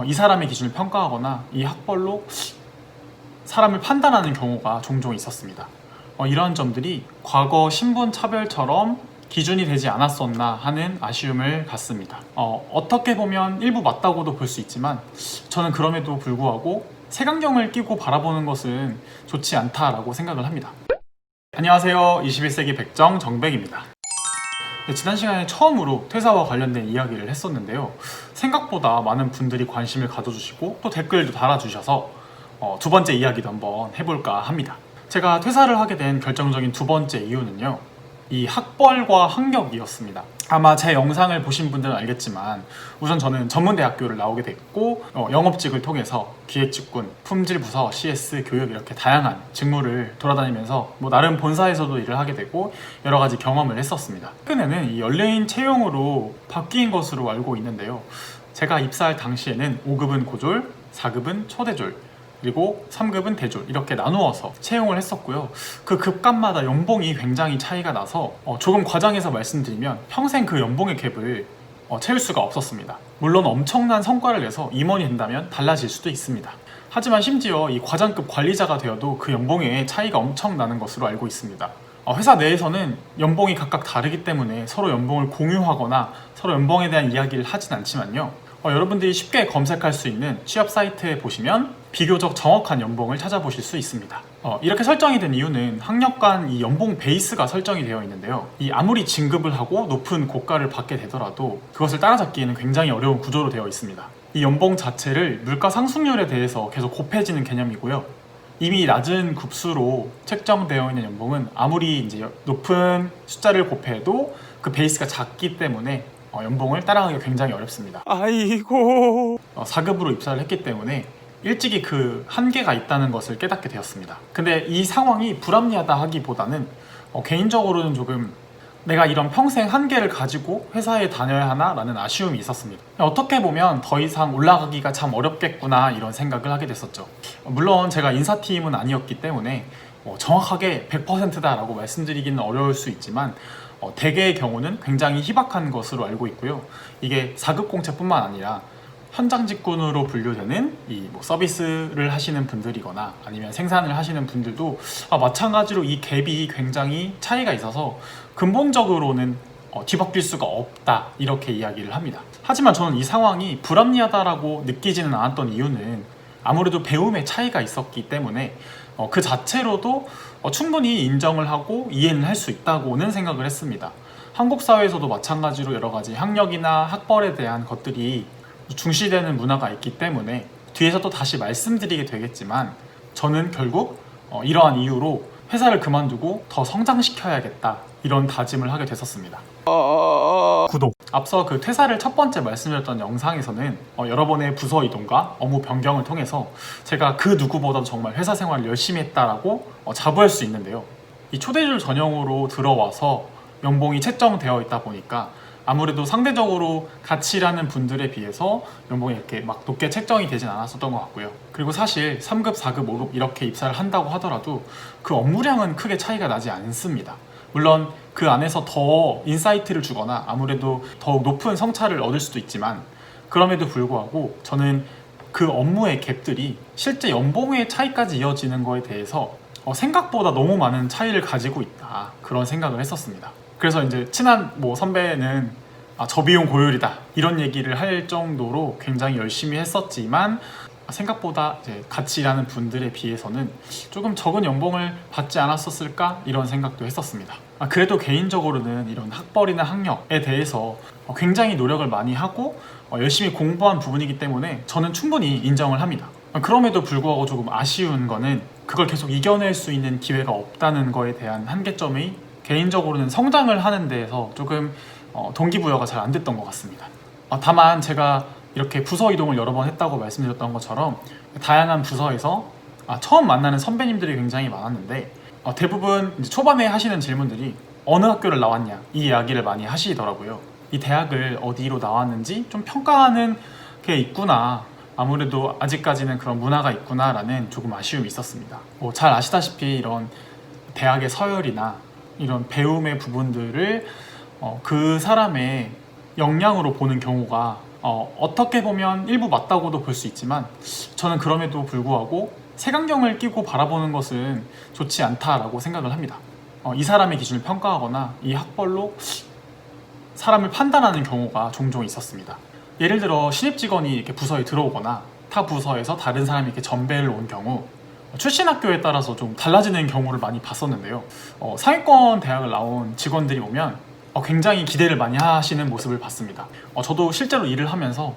이 사람의 기준을 평가하거나 이 학벌로 사람을 판단하는 경우가 종종 있었습니다. 이러한 점들이 과거 신분 차별처럼 기준이 되지 않았었나 하는 아쉬움을 갖습니다. 어떻게 보면 일부 맞다고도 볼 수 있지만 저는 그럼에도 불구하고 색안경을 끼고 바라보는 것은 좋지 않다라고 생각을 합니다. 안녕하세요. 21세기 백정 정백입니다. 지난 시간에 처음으로 퇴사와 관련된 이야기를 했었는데요. 생각보다 많은 분들이 관심을 가져주시고 또 댓글도 달아주셔서 두 번째 이야기도 한번 해볼까 합니다. 제가 퇴사를 하게 된 결정적인 두 번째 이유는요, 이 학벌과 학력이었습니다. 아마 제 영상을 보신 분들은 알겠지만 우선 저는 전문대학교를 나오게 됐고 영업직을 통해서 기획직군, 품질부서, CS, 교육 이렇게 다양한 직무를 돌아다니면서 나름 본사에서도 일을 하게 되고 여러 가지 경험을 했었습니다. 최근에는 이 연예인 채용으로 바뀐 것으로 알고 있는데요. 제가 입사할 당시에는 5급은 고졸, 4급은 초대졸, 그리고 3급은 대졸 이렇게 나누어서 채용을 했었고요. 그 급감마다 연봉이 굉장히 차이가 나서 조금 과장해서 말씀드리면 평생 그 연봉의 갭을 채울 수가 없었습니다. 물론 엄청난 성과를 내서 임원이 된다면 달라질 수도 있습니다. 하지만 심지어 이 과장급 관리자가 되어도 그 연봉의 차이가 엄청 나는 것으로 알고 있습니다. 회사 내에서는 연봉이 각각 다르기 때문에 서로 연봉을 공유하거나 서로 연봉에 대한 이야기를 하진 않지만요. 여러분들이 쉽게 검색할 수 있는 취업 사이트에 보시면 비교적 정확한 연봉을 찾아보실 수 있습니다. 이렇게 설정이 된 이유는 학력 간 이 연봉 베이스가 설정이 되어 있는데요. 이 아무리 진급을 하고 높은 고가를 받게 되더라도 그것을 따라잡기에는 굉장히 어려운 구조로 되어 있습니다. 이 연봉 자체를 물가 상승률에 대해서 계속 곱해지는 개념이고요. 이미 낮은 급수로 책정되어 있는 연봉은 아무리 이제 높은 숫자를 곱해도 그 베이스가 작기 때문에 연봉을 따라가기가 굉장히 어렵습니다. 아이고 4급으로 입사를 했기 때문에 일찍이 그 한계가 있다는 것을 깨닫게 되었습니다. 근데 이 상황이 불합리하다 하기보다는 개인적으로는 조금 내가 이런 평생 한계를 가지고 회사에 다녀야 하나 라는 아쉬움이 있었습니다. 어떻게 보면 더 이상 올라가기가 참 어렵겠구나 이런 생각을 하게 됐었죠. 물론 제가 인사팀은 아니었기 때문에 정확하게 100%다 라고 말씀드리기는 어려울 수 있지만 대개의 경우는 굉장히 희박한 것으로 알고 있고요. 이게 4급 공채뿐만 아니라 현장 직군으로 분류되는 이 서비스를 하시는 분들이거나 아니면 생산을 하시는 분들도 마찬가지로 이 갭이 굉장히 차이가 있어서 근본적으로는 뒤바뀔 수가 없다 이렇게 이야기를 합니다. 하지만 저는 이 상황이 불합리하다라고 느끼지는 않았던 이유는 아무래도 배움의 차이가 있었기 때문에 그 자체로도 충분히 인정을 하고 이해는 할 수 있다고는 생각을 했습니다. 한국 사회에서도 마찬가지로 여러 가지 학력이나 학벌에 대한 것들이 중시되는 문화가 있기 때문에 뒤에서 또 다시 말씀드리게 되겠지만 저는 결국 이러한 이유로 회사를 그만두고 더 성장시켜야겠다 이런 다짐을 하게 됐었습니다. 구독. 앞서 그 퇴사를 첫 번째 말씀드렸던 영상에서는 여러 번의 부서 이동과 업무 변경을 통해서 제가 그 누구보다도 정말 회사 생활을 열심히 했다라고 자부할 수 있는데요. 이 초대졸 전형으로 들어와서 연봉이 책정되어 있다 보니까 아무래도 상대적으로 같이 일하는 분들에 비해서 연봉이 이렇게 막 높게 책정이 되진 않았었던 것 같고요. 그리고 사실 3급, 4급, 5급 이렇게 입사를 한다고 하더라도 그 업무량은 크게 차이가 나지 않습니다. 물론 그 안에서 더 인사이트를 주거나 아무래도 더욱 높은 성차를 얻을 수도 있지만 그럼에도 불구하고 저는 그 업무의 갭들이 실제 연봉의 차이까지 이어지는 거에 대해서 생각보다 너무 많은 차이를 가지고 있다 그런 생각을 했었습니다. 그래서 이제 친한 선배는 저비용 고율이다 이런 얘기를 할 정도로 굉장히 열심히 했었지만 생각보다 이제 같이 일하는 분들에 비해서는 조금 적은 연봉을 받지 않았었을까 이런 생각도 했었습니다. 그래도 개인적으로는 이런 학벌이나 학력에 대해서 굉장히 노력을 많이 하고 열심히 공부한 부분이기 때문에 저는 충분히 인정을 합니다. 그럼에도 불구하고 조금 아쉬운 거는 그걸 계속 이겨낼 수 있는 기회가 없다는 거에 대한 한계점이 개인적으로는 성장을 하는 데에서 조금 동기부여가 잘 안 됐던 것 같습니다. 다만 제가 이렇게 부서 이동을 여러 번 했다고 말씀드렸던 것처럼 다양한 부서에서 처음 만나는 선배님들이 굉장히 많았는데 대부분 이제 초반에 하시는 질문들이 어느 학교를 나왔냐 이 이야기를 많이 하시더라고요. 이 대학을 어디로 나왔는지 좀 평가하는 게 있구나, 아무래도 아직까지는 그런 문화가 있구나 라는 조금 아쉬움이 있었습니다. 잘 아시다시피 이런 대학의 서열이나 이런 배움의 부분들을 그 사람의 역량으로 보는 경우가 어떻게 보면 일부 맞다고도 볼 수 있지만 저는 그럼에도 불구하고 색안경을 끼고 바라보는 것은 좋지 않다라고 생각을 합니다. 이 사람의 기준을 평가하거나 이 학벌로 사람을 판단하는 경우가 종종 있었습니다. 예를 들어 신입 직원이 이렇게 부서에 들어오거나 타 부서에서 다른 사람이 이렇게 전배를 온 경우 출신 학교에 따라서 좀 달라지는 경우를 많이 봤었는데요. 상위권 대학을 나온 직원들이 오면 굉장히 기대를 많이 하시는 모습을 봤습니다. 저도 실제로 일을 하면서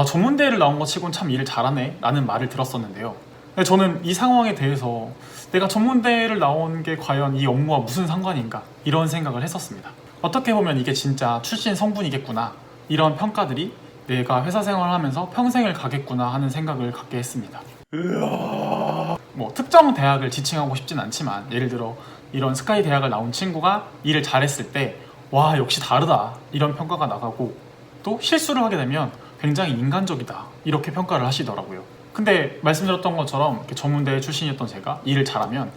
전문대를 나온 것 치곤 참 일을 잘하네 라는 말을 들었었는데요. 근데 저는 이 상황에 대해서 내가 전문대를 나온 게 과연 이 업무와 무슨 상관인가 이런 생각을 했었습니다. 어떻게 보면 이게 진짜 출신 성분이겠구나, 이런 평가들이 내가 회사 생활하면서 평생을 가겠구나 하는 생각을 갖게 했습니다. 뭐 특정 대학을 지칭하고 싶진 않지만 예를 들어 이런 스카이 대학을 나온 친구가 일을 잘했을 때 와 역시 다르다 이런 평가가 나가고, 또 실수를 하게 되면 굉장히 인간적이다 이렇게 평가를 하시더라고요. 근데 말씀드렸던 것처럼 이렇게 전문대 출신이었던 제가 일을 잘하면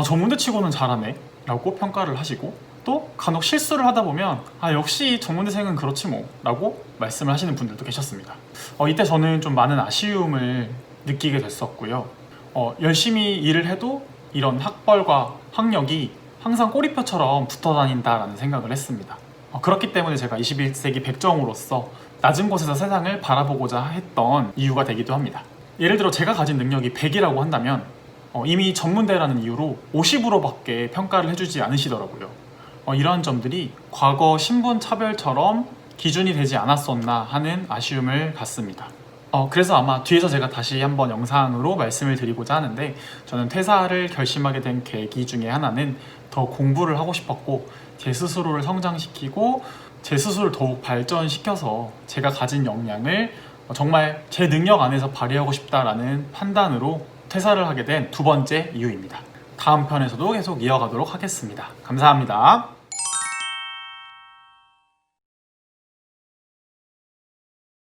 전문대 치고는 잘하네 라고 평가를 하시고, 또 간혹 실수를 하다 보면 역시 전문대생은 그렇지 뭐 라고 말씀을 하시는 분들도 계셨습니다. 이때 저는 좀 많은 아쉬움을 느끼게 됐었고요. 열심히 일을 해도 이런 학벌과 학력이 항상 꼬리표처럼 붙어 다닌다라는 생각을 했습니다. 그렇기 때문에 제가 21세기 백정으로서 낮은 곳에서 세상을 바라보고자 했던 이유가 되기도 합니다. 예를 들어 제가 가진 능력이 100이라고 한다면 이미 전문대라는 이유로 50으로밖에 평가를 해주지 않으시더라고요. 이러한 점들이 과거 신분 차별처럼 기준이 되지 않았었나 하는 아쉬움을 갖습니다. 그래서 아마 뒤에서 제가 다시 한번 영상으로 말씀을 드리고자 하는데, 저는 퇴사를 결심하게 된 계기 중에 하나는 더 공부를 하고 싶었고, 제 스스로를 성장시키고 제 스스로를 더욱 발전시켜서 제가 가진 역량을 정말 제 능력 안에서 발휘하고 싶다라는 판단으로 퇴사를 하게 된 두 번째 이유입니다. 다음 편에서도 계속 이어가도록 하겠습니다. 감사합니다.